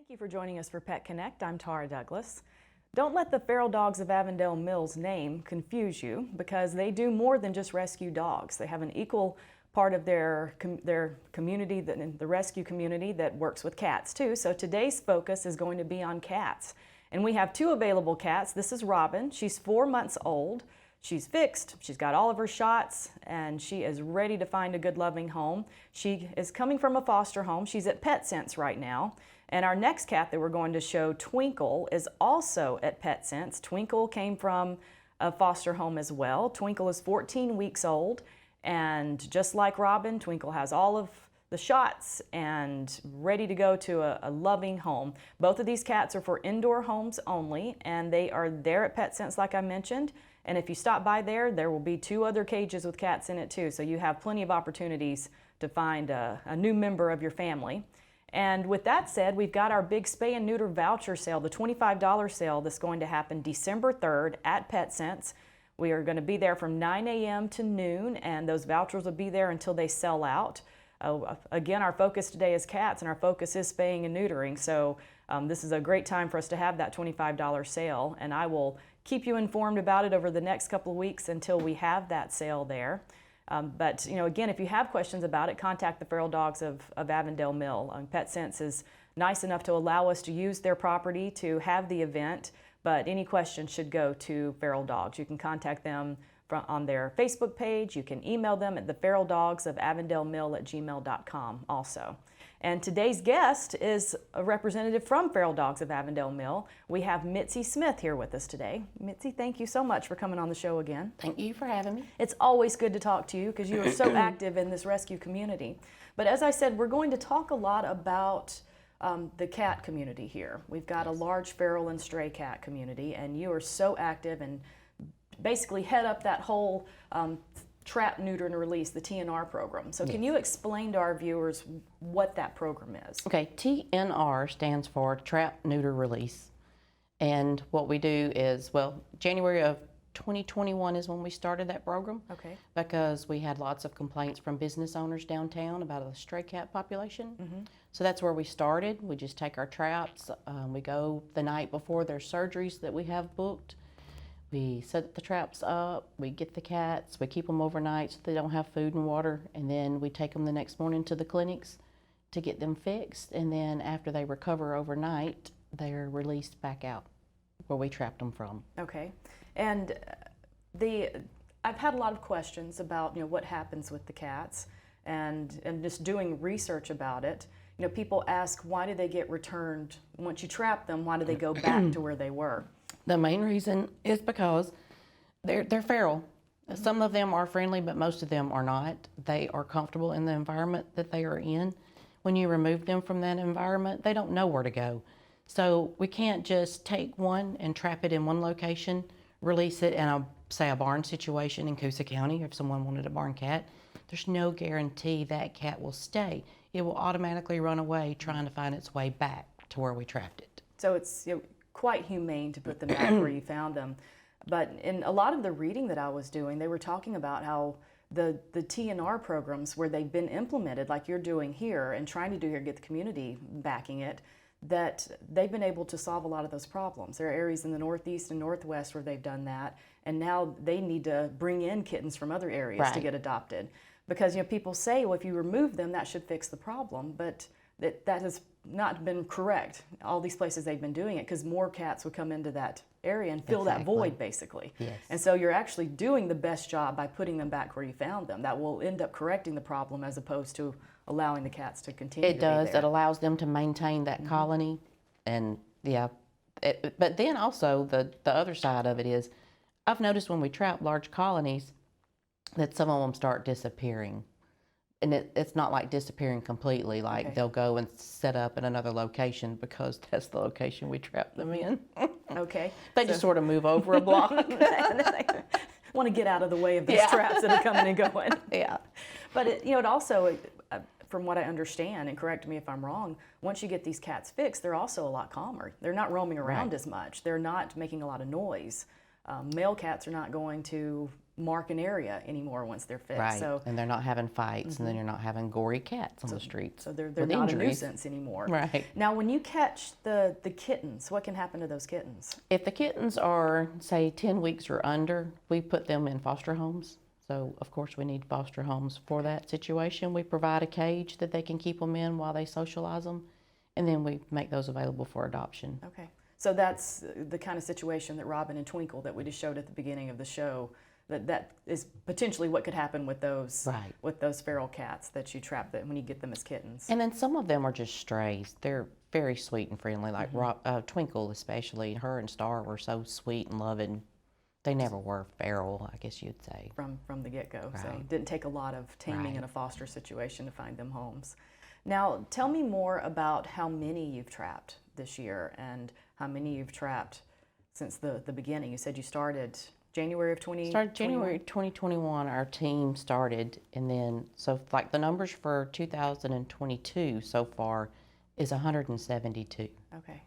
Thank you for joining us for Pet Connect. I'm Tara Douglas. Don't let the Feral Dogs of Avondale Mills name confuse you, because they do more than just rescue dogs. They have an equal part of their community, the rescue community, that works with cats too. So today's focus is going to be on cats. And we have two available cats. This is Robin. She's 4 months old. She's fixed, she's got all of her shots, and she is ready to find a good loving home. She is coming from a foster home. She's at PetSense right now. And our next cat that we're going to show, Twinkle, is also at PetSense. Twinkle came from a foster home as well. Twinkle is 14 weeks old, and just like Robin, Twinkle has all of the shots and ready to go to a loving home. Both of these cats are for indoor homes only, and they are there at PetSense like I mentioned. And if you stop by there will be 2 other cages with cats in it too, so you have plenty of opportunities to find a new member of your family. And with that said, we've got our big spay and neuter voucher sale, the $25 sale that's going to happen December 3rd at PetSense. We are going to be there from 9 a.m. to noon, and those vouchers will be there until they sell out. Again, our focus today is cats, and our focus is spaying and neutering. So this is a great time for us to have that $25 sale, and I will keep you informed about it over the next couple of weeks until we have that sale there. But again, if you have questions about it, contact the Feral Dogs of Avondale Mill. PetSense is nice enough to allow us to use their property to have the event, but any questions should go to Feral Dogs. You can contact them on their Facebook page. You can email them at theferaldogsofavondalemil@gmail.com also. And today's guest is a representative from Feral Dogs of Avondale Mill. We have Mitzi Smith here with us today. Mitzi, thank you so much for coming on the show again. Thank you for having me. It's always good to talk to you because you are so active in this rescue community. But as I said, we're going to talk a lot about the cat community here. We've got a large feral and stray cat community, and you are so active and basically head up that whole Trap, Neuter, and Release, the TNR program. So can you explain to our viewers what that program is? Okay, TNR stands for Trap, Neuter, Release. And what we do is, well, January of 2021 is when we started that program. Okay. Because we had lots of complaints from business owners downtown about a stray cat population. So that's where we started. We just take our traps. We go the night before their surgeries that we have booked. We set the traps up, we get the cats, we keep them overnight so they don't have food and water, and then we take them the next morning to the clinics to get them fixed, and then after they recover overnight, they're released back out where we trapped them from. Okay. And I've had a lot of questions about what happens with the cats, and just doing research about it. People ask, why do they get returned once you trap them? Why do they go back to where they were? The main reason is because they're feral. Some of them are friendly, but most of them are not. They are comfortable in the environment that they are in. When you remove them from that environment, they don't know where to go. So we can't just take one and trap it in one location, release it in say a barn situation in Coosa County. If someone wanted a barn cat, there's no guarantee that cat will stay. It will automatically run away trying to find its way back to where we trapped it. So it's quite humane to put them back where you found them. But in a lot of the reading that I was doing, they were talking about how the TNR programs where they've been implemented, like you're doing here and trying to do here, get the community backing it, that they've been able to solve a lot of those problems. There are areas in the Northeast and Northwest where they've done that, and now they need to bring in kittens from other areas to get adopted. Because people say, well, if you remove them, that should fix the problem, but that has not been correct. All these places they've been doing it because more cats would come into that area and fill that void, basically. Yes. And so you're actually doing the best job by putting them back where you found them. That will end up correcting the problem as opposed to allowing the cats to continue to be there. It does. It allows them to maintain that colony. And but then also the other side of it is, I've noticed when we trap large colonies that some of them start disappearing. And it's not like disappearing completely, like they'll go and set up in another location because that's the location we trap them in. Okay. They just sort of move over a block. Want to get out of the way of these traps that are coming and going. Yeah. But it also, from what I understand, and correct me if I'm wrong, once you get these cats fixed, they're also a lot calmer. They're not roaming around as much. They're not making a lot of noise. Male cats are not going to mark an area anymore once they're fixed. Right. So, And they're not having fights, and then you're not having gory cats on the streets. so they're with not injuries. a nuisance anymore. Right. Now, when you catch the kittens, what can happen to those kittens? If the kittens are, say, 10 weeks or under, we put them in foster homes. So, of course, we need foster homes for that situation. We provide a cage that they can keep them in while they socialize them, and then we make those available for adoption. Okay. So that's the kind of situation that Robin and Twinkle that we just showed at the beginning of the show, that is potentially what could happen with those Right. with those feral cats that you trap them when you get them as kittens. And then some of them are just strays. They're very sweet and friendly, like Twinkle especially. Her and Star were so sweet and loving. They never were feral, I guess you'd say. From the get-go. So Right. it didn't take a lot of taming in Right. a foster situation to find them homes. Now, tell me more about how many you've trapped this year and how many you've trapped since the beginning. You said you started January of 2021? Started January 2021, our team started, and then, so like the numbers for 2022 so far is 172. Okay.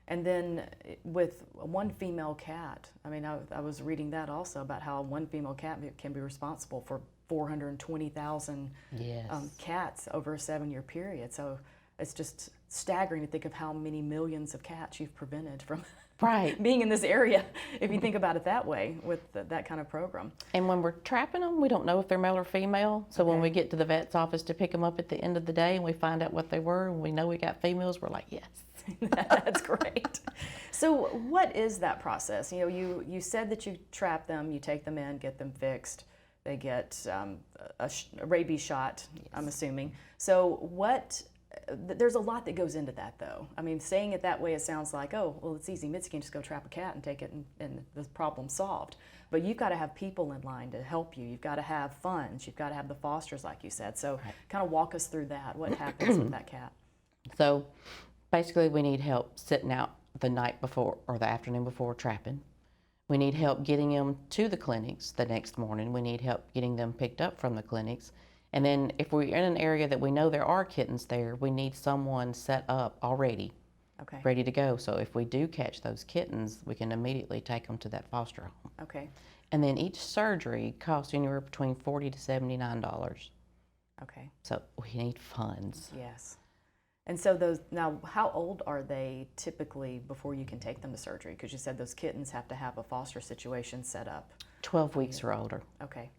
And then with one female cat, I mean, I was reading that also about how one female cat can be responsible for 420,000 Yes. cats over a 7-year period. So it's just staggering to think of how many millions of cats you've prevented from Right. being in this area, if you think about it that way, with that kind of program. And when we're trapping them, we don't know if they're male or female. So when Okay. we get to the vet's office to pick them up at the end of the day and we find out what they were and we know we got females, we're like, yes. That's great. So what is that process? You know, you said that you trap them, you take them in, get them fixed. They get a rabies shot, I'm assuming. So there's a lot that goes into that, though. I mean, saying it that way, it sounds like, oh, well, it's easy. Mitzi can just go trap a cat and take it, and the problem's solved. But you've got to have people in line to help you. You've got to have funds. You've got to have the fosters, like you said. So kind of walk us through that. What happens with that cat? So basically, we need help sitting out the night before or the afternoon before trapping. We need help getting them to the clinics the next morning. We need help getting them picked up from the clinics. And then if we're in an area that we know there are kittens there, we need someone set up already, Okay. ready to go. So if we do catch those kittens, we can immediately take them to that foster home. Okay. And then each surgery costs anywhere between $40 to $79. Okay. So we need funds. Yes. And so now, how old are they typically before you can take them to surgery? Because you said those kittens have to have a foster situation set up. 12 weeks or older. Okay.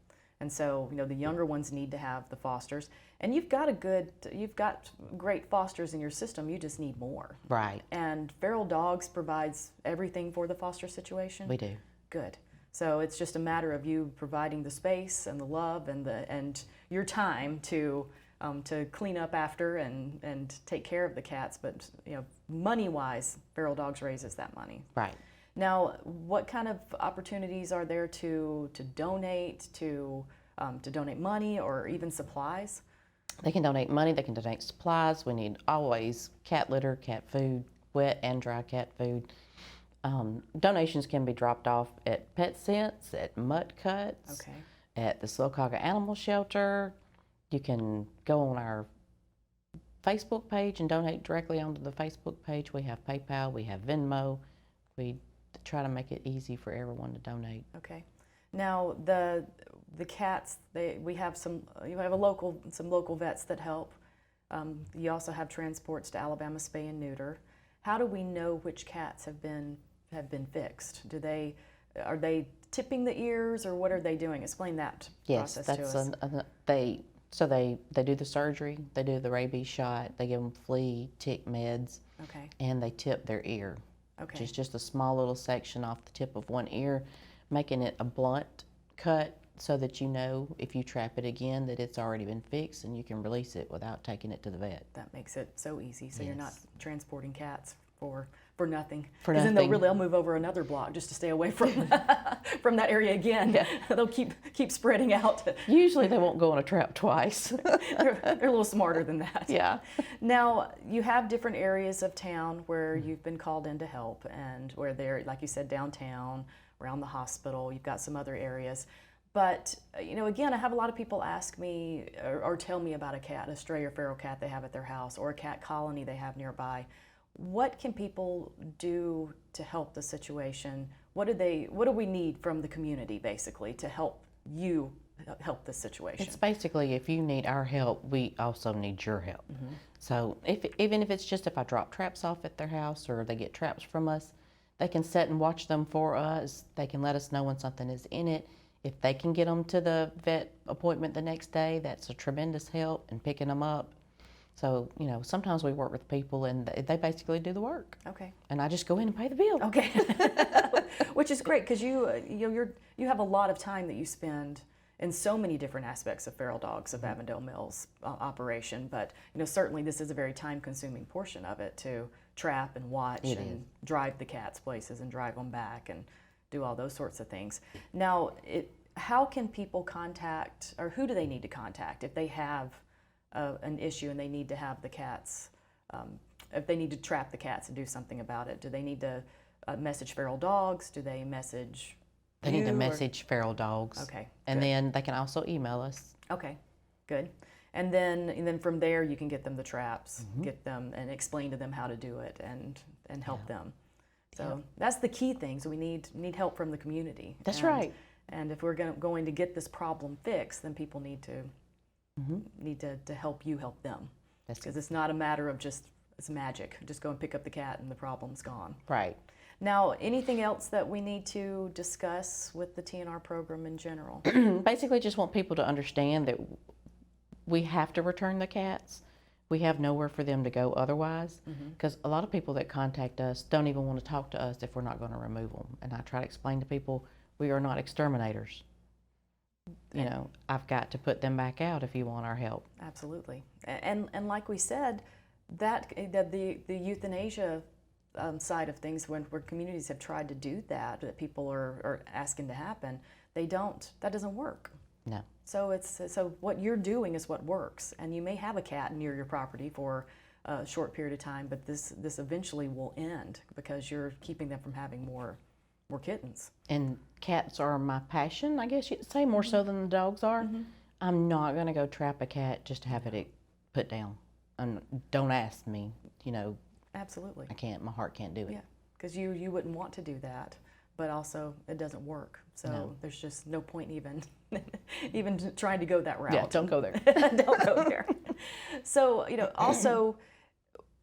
And so, the younger ones need to have the fosters. And you've got great fosters in your system, you just need more. Right. And Feral Dogs provides everything for the foster situation? We do. Good. So it's just a matter of you providing the space and the love and your time to clean up after and take care of the cats. But money-wise, Feral Dogs raises that money. Right. Now, what kind of opportunities are there to donate, to donate money or even supplies? They can donate money, they can donate supplies. We need always cat litter, cat food, wet and dry cat food. Donations can be dropped off at Pet Sense, at Mutt Cuts, Okay. at the Sylacauga Animal Shelter. You can go on our Facebook page and donate directly onto the Facebook page. We have PayPal, we have Venmo. We try to make it easy for everyone to donate. Okay. Now the cats, we have some local vets that help. You also have transports to Alabama Spay and Neuter. How do we know which cats have been fixed? Are they tipping the ears, or what are they doing? Explain that Yes, process to us. they do the surgery, they do the rabies shot, they give them flea, tick meds, Okay. and they tip their ear. Okay. Which is just a small little section off the tip of one ear, making it a blunt cut so that you know if you trap it again that it's already been fixed and you can release it without taking it to the vet. That makes it so easy. So you're not Yes. transporting cats for nothing. For 'Cause then nothing. they'll move over another block just to stay away from from that area again. Yeah. They'll keep spreading out. Usually they won't go in a trap twice. They're a little smarter than that. Yeah. Now, you have different areas of town where you've been called in to help, and where they're, like you said, downtown, around the hospital. You've got some other areas. But, again, I have a lot of people ask me or tell me about a stray or feral cat they have at their house, or a cat colony they have nearby. What can people do to help the situation? What do we need from the community, basically, to help you help this situation. It's basically, if you need our help, we also need your help. So even if it's just if I drop traps off at their house or they get traps from us, they can sit and watch them for us. They can let us know when something is in it. If they can get them to the vet appointment the next day, that's a tremendous help in picking them up. So, sometimes we work with people and they basically do the work. Okay. And I just go in and pay the bill. Okay. Which is great because you have a lot of time that you spend in so many different aspects of Feral Dogs of Avondale Mills operation, but certainly this is a very time-consuming portion of it to trap and watch and drive the cats places and drive them back and do all those sorts of things. Now, how can people contact, or who do they need to contact if they have an issue and they need to have the cats, if they need to trap the cats and do something about it? Do they need to message Feral Dogs? Do they message They need to message Feral Dogs. Okay. And then they can also email us. Okay, good. And then from there you can get them the traps, get them and explain to them how to do it and help them. So that's the key thing. So we need help from the community. That's right. And if we're going to get this problem fixed, then people need to help you help them. Because it's not a matter of just it's magic. Just go and pick up the cat and the problem's gone. Right. Now, anything else that we need to discuss with the TNR program in general? Basically, just want people to understand that we have to return the cats. We have nowhere for them to go otherwise, because a lot of people that contact us don't even want to talk to us if we're not going to remove them. And I try to explain to people, we are not exterminators. I've got to put them back out if you want our help. Absolutely. And like we said, that the euthanasia side of things, where communities have tried to do that people are asking to happen, that doesn't work. No. So what you're doing is what works, and you may have a cat near your property for a short period of time, but this eventually will end because you're keeping them from having more kittens. And cats are my passion, I guess you'd say, more so than the dogs are. I'm not going to go trap a cat just to have it put down. Don't ask me, Absolutely. I can't, my heart can't do it. Yeah, because you wouldn't want to do that, but also it doesn't work. So there's just no point even trying to go that route. Yeah, don't go there. Don't go there. So, also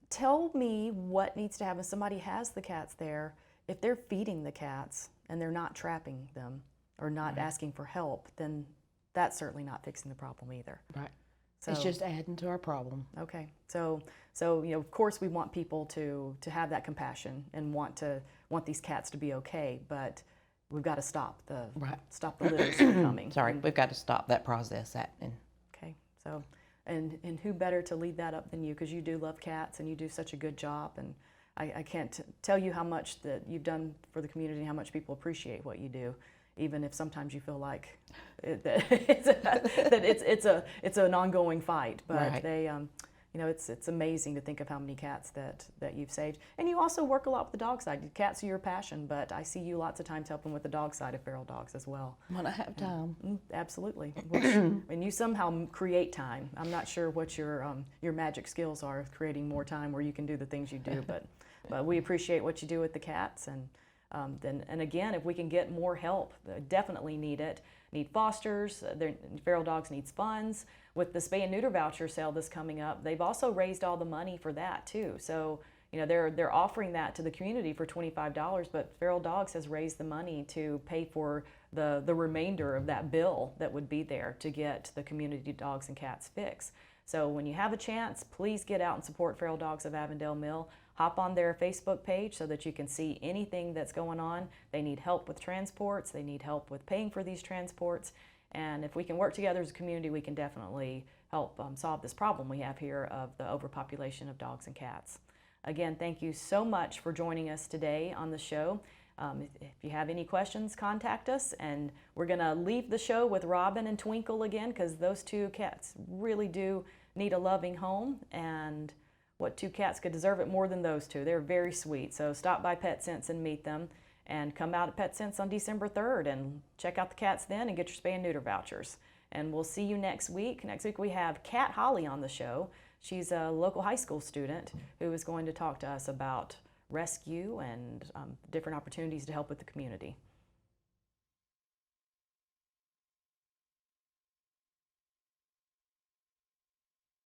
tell me what needs to happen. Somebody has the cats there. If they're feeding the cats and they're not trapping them or not asking for help, then that's certainly not fixing the problem either. Right. So, it's just adding to our problem. Okay. So of course we want people to have that compassion and want these cats to be okay, but we've got to stop the litters from coming. Sorry, we've got to stop that process happening. Okay. So and who better to lead that up than you, because you do love cats and you do such a good job, and I can't tell you how much that you've done for the community and how much people appreciate what you do, even if sometimes you feel like it's an ongoing fight. But they, it's amazing to think of how many cats that you've saved. And you also work a lot with the dog side. Cats are your passion, but I see you lots of times helping with the dog side of Feral Dogs as well. When I have time. Absolutely. And you somehow create time. I'm not sure what your magic skills are of creating more time where you can do the things you do, but we appreciate what you do with the cats. And again, if we can get more help, definitely need it. Need fosters. Feral Dogs needs funds. With the spay and neuter voucher sale that's coming up, they've also raised all the money for that too. So they're offering that to the community for $25, but Feral Dogs has raised the money to pay for the remainder of that bill that would be there to get the community dogs and cats fixed. So when you have a chance, please get out and support Feral Dogs of Avondale Mill. Hop on their Facebook page so that you can see anything that's going on. They need help with transports. They need help with paying for these transports. And if we can work together as a community, we can definitely help solve this problem we have here of the overpopulation of dogs and cats. Again, thank you so much for joining us today on the show. If you have any questions, contact us. And we're going to leave the show with Robin and Twinkle again, because those two cats really do need a loving home. And what two cats could deserve it more than those two? They're very sweet. So stop by PetSense and meet them, and come out at PetSense on December 3rd and check out the cats then and get your spay and neuter vouchers. And we'll see you next week. Next week we have Kat Holly on the show. She's a local high school student who is going to talk to us about rescue and different opportunities to help with the community.